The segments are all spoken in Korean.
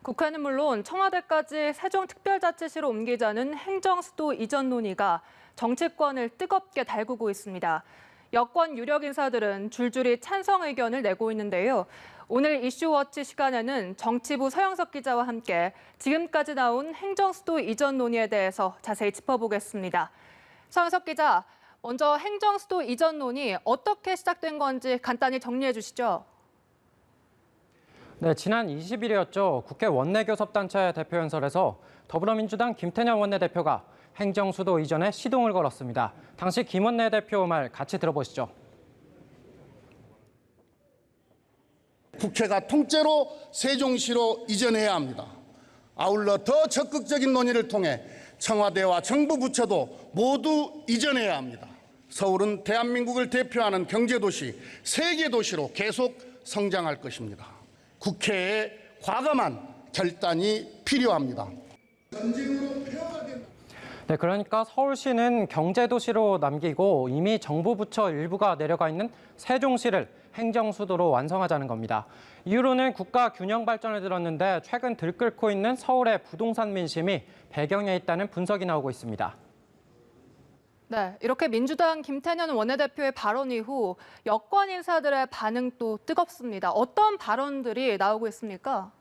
국회는 물론 청와대까지 세종특별자치시로 옮기자는 행정수도 이전 논의가 정치권을 뜨겁게 달구고 있습니다. 여권 유력 인사들은 줄줄이 찬성 의견을 내고 있는데요. 오늘 이슈워치 시간에는 정치부 서영석 기자와 함께 지금까지 나온 행정수도 이전 논의에 대해서 자세히 짚어보겠습니다. 서영석 기자, 먼저 행정수도 이전 논의 어떻게 시작된 건지 간단히 정리해 주시죠. 네, 지난 20일이었죠. 국회 원내교섭단체 대표연설에서 더불어민주당 김태년 원내대표가 행정수도 이전에 시동을 걸었습니다. 당시 김 원내대표 말 같이 들어보시죠. 국회가 통째로 세종시로 이전해야 합니다. 아울러 더 적극적인 논의를 통해 청와대와 정부 부처도 모두 이전해야 합니다. 서울은 대한민국을 대표하는 경제도시, 세계도시로 계속 성장할 것입니다. 국회의 과감한 결단이 필요합니다. 네, 그러니까 서울시는 경제도시로 남기고 이미 정부 부처 일부가 내려가 있는 세종시를 행정수도로 완성하자는 겁니다. 이유로는 국가 균형 발전을 들었는데 최근 들끓고 있는 서울의 부동산 민심이 배경에 있다는 분석이 나오고 있습니다. 네, 이렇게 민주당 김태년 원내대표의 발언 이후 여권 인사들의 반응도 뜨겁습니다. 어떤 발언들이 나오고 있습니까?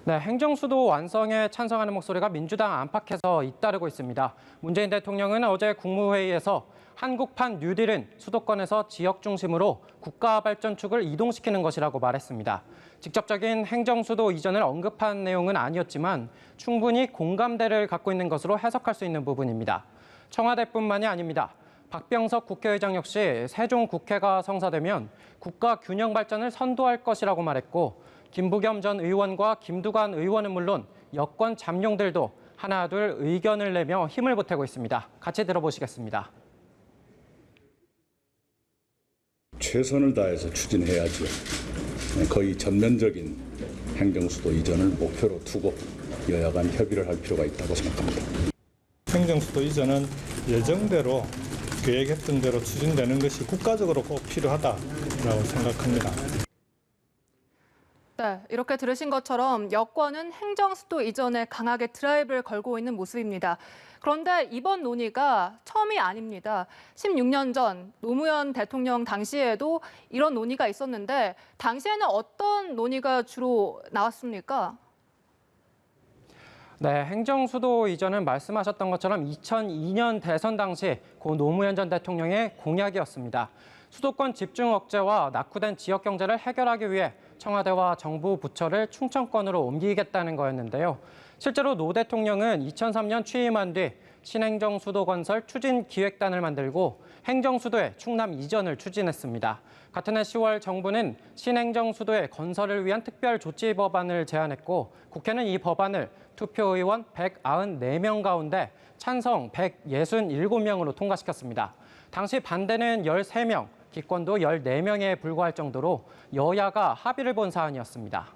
네, 행정수도 완성에 찬성하는 목소리가 민주당 안팎에서 잇따르고 있습니다. 문재인 대통령은 어제 국무회의에서 한국판 뉴딜은 수도권에서 지역 중심으로 국가 발전축을 이동시키는 것이라고 말했습니다. 직접적인 행정수도 이전을 언급한 내용은 아니었지만 충분히 공감대를 갖고 있는 것으로 해석할 수 있는 부분입니다. 청와대뿐만이 아닙니다. 박병석 국회의장 역시 세종국회가 성사되면 국가 균형 발전을 선도할 것이라고 말했고 김부겸 전 의원과 김두관 의원은 물론 여권 잠룡들도 하나둘 의견을 내며 힘을 보태고 있습니다. 같이 들어보시겠습니다. 최선을 다해서 추진해야죠. 거의 전면적인 행정수도 이전을 목표로 두고 여야 간 협의를 할 필요가 있다고 생각합니다. 행정수도 이전은 예정대로 계획했던 대로 추진되는 것이 국가적으로 꼭 필요하다고 생각합니다. 네, 이렇게 들으신 것처럼 여권은 행정수도 이전에 강하게 드라이브를 걸고 있는 모습입니다. 그런데 이번 논의가 처음이 아닙니다. 16년 전 노무현 대통령 당시에도 이런 논의가 있었는데 당시에는 어떤 논의가 주로 나왔습니까? 네, 행정수도 이전은 말씀하셨던 것처럼 2002년 대선 당시 고 노무현 전 대통령의 공약이었습니다. 수도권 집중 억제와 낙후된 지역 경제를 해결하기 위해 청와대와 정부 부처를 충청권으로 옮기겠다는 거였는데요. 실제로 노 대통령은 2003년 취임한 뒤 신행정수도 건설 추진기획단을 만들고 행정수도의 충남 이전을 추진했습니다. 같은 해 10월 정부는 신행정수도의 건설을 위한 특별조치법안을 제안했고 국회는 이 법안을 투표의원 194명 가운데 찬성 167명으로 통과시켰습니다. 당시 반대는 13명, 기권도 14명에 불과할 정도로 여야가 합의를 본 사안이었습니다.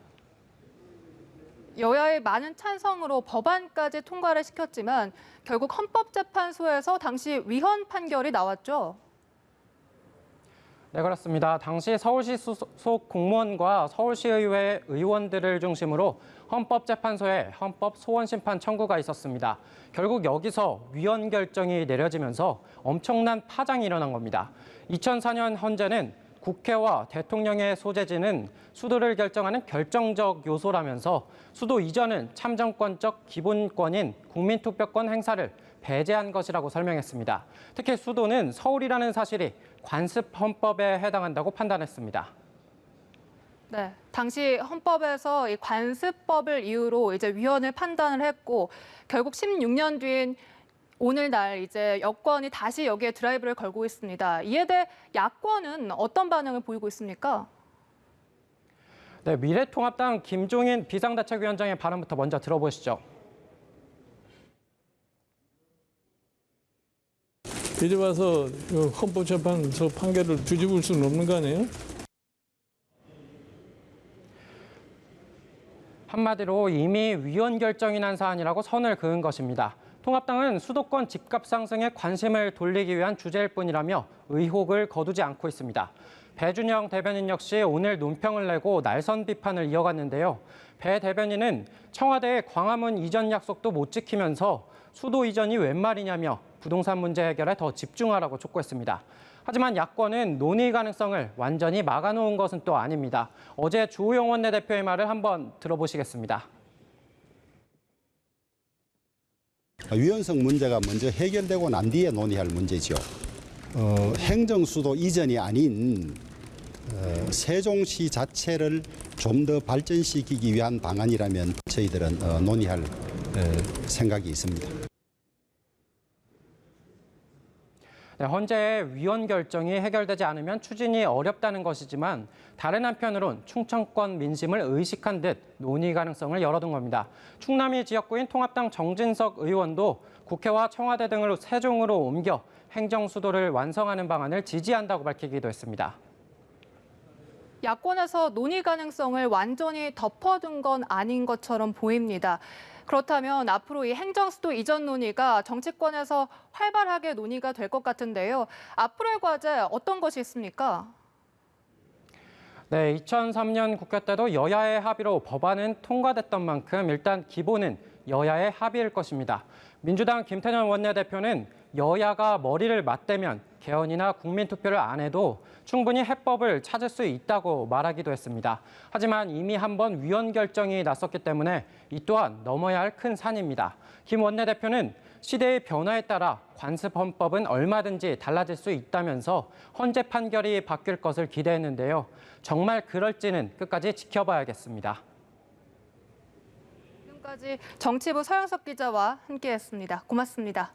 여야의 많은 찬성으로 법안까지 통과를 시켰지만 결국 헌법재판소에서 당시 위헌 판결이 나왔죠. 네, 그렇습니다. 당시 서울시 소속 공무원과 서울시의회 의원들을 중심으로 헌법재판소에 헌법소원심판 청구가 있었습니다. 결국 여기서 위헌 결정이 내려지면서 엄청난 파장이 일어난 겁니다. 2004년 헌재는 국회와 대통령의 소재지는 수도를 결정하는 결정적 요소라면서 수도 이전은 참정권적 기본권인 국민투표권 행사를 배제한 것이라고 설명했습니다. 특히 수도는 서울이라는 사실이 관습헌법에 해당한다고 판단했습니다. 네, 당시 헌법에서 이 관습법을 이유로 이제 위헌을 판단을 했고 결국 16년 뒤인 오늘날 이제 여권이 다시 여기에 드라이브를 걸고 있습니다. 이에 대해 야권은 어떤 반응을 보이고 있습니까? 네, 미래통합당 김종인 비상대책위원장의 발언부터 먼저 들어보시죠. 이제 와서 헌법재판소 판결을 뒤집을 수는 없는 거 아니에요? 한마디로 이미 위헌 결정이 난 사안이라고 선을 그은 것입니다. 통합당은 수도권 집값 상승에 관심을 돌리기 위한 주제일 뿐이라며 의혹을 거두지 않고 있습니다. 배준영 대변인 역시 오늘 논평을 내고 날선 비판을 이어갔는데요. 배 대변인은 청와대의 광화문 이전 약속도 못 지키면서 수도 이전이 웬 말이냐며 부동산 문제 해결에 더 집중하라고 촉구했습니다. 하지만 야권은 논의 가능성을 완전히 막아놓은 것은 또 아닙니다. 어제 주호영 원내대표의 말을 한번 들어보시겠습니다. 유연성 문제가 먼저 해결되고 난 뒤에 논의할 문제죠. 행정수도 이전이 아닌 세종시 자체를 좀 더 발전시키기 위한 방안이라면 저희들은 논의할 생각이 있습니다. 네, 헌재의 위헌 결정이 해결되지 않으면 추진이 어렵다는 것이지만 다른 한편으론 충청권 민심을 의식한 듯 논의 가능성을 열어둔 겁니다. 충남이 지역구인 통합당 정진석 의원도 국회와 청와대 등을 세종으로 옮겨 행정수도를 완성하는 방안을 지지한다고 밝히기도 했습니다. 야권에서 논의 가능성을 완전히 덮어둔 건 아닌 것처럼 보입니다. 그렇다면 앞으로 이 행정수도 이전 논의가 정치권에서 활발하게 논의가 될 것 같은데요. 앞으로의 과제 어떤 것이 있습니까? 네, 2003년 국회 때도 여야의 합의로 법안은 통과됐던 만큼 일단 기본은 여야의 합의일 것입니다. 민주당 김태년 원내대표는 여야가 머리를 맞대면 개헌이나 국민투표를 안 해도 충분히 해법을 찾을 수 있다고 말하기도 했습니다. 하지만 이미 한번 위헌 결정이 났었기 때문에 이 또한 넘어야 할 큰 산입니다. 김 원내대표는 시대의 변화에 따라 관습헌법은 얼마든지 달라질 수 있다면서 헌재 판결이 바뀔 것을 기대했는데요. 정말 그럴지는 끝까지 지켜봐야겠습니다. 지금까지 정치부 서영석 기자와 함께했습니다. 고맙습니다.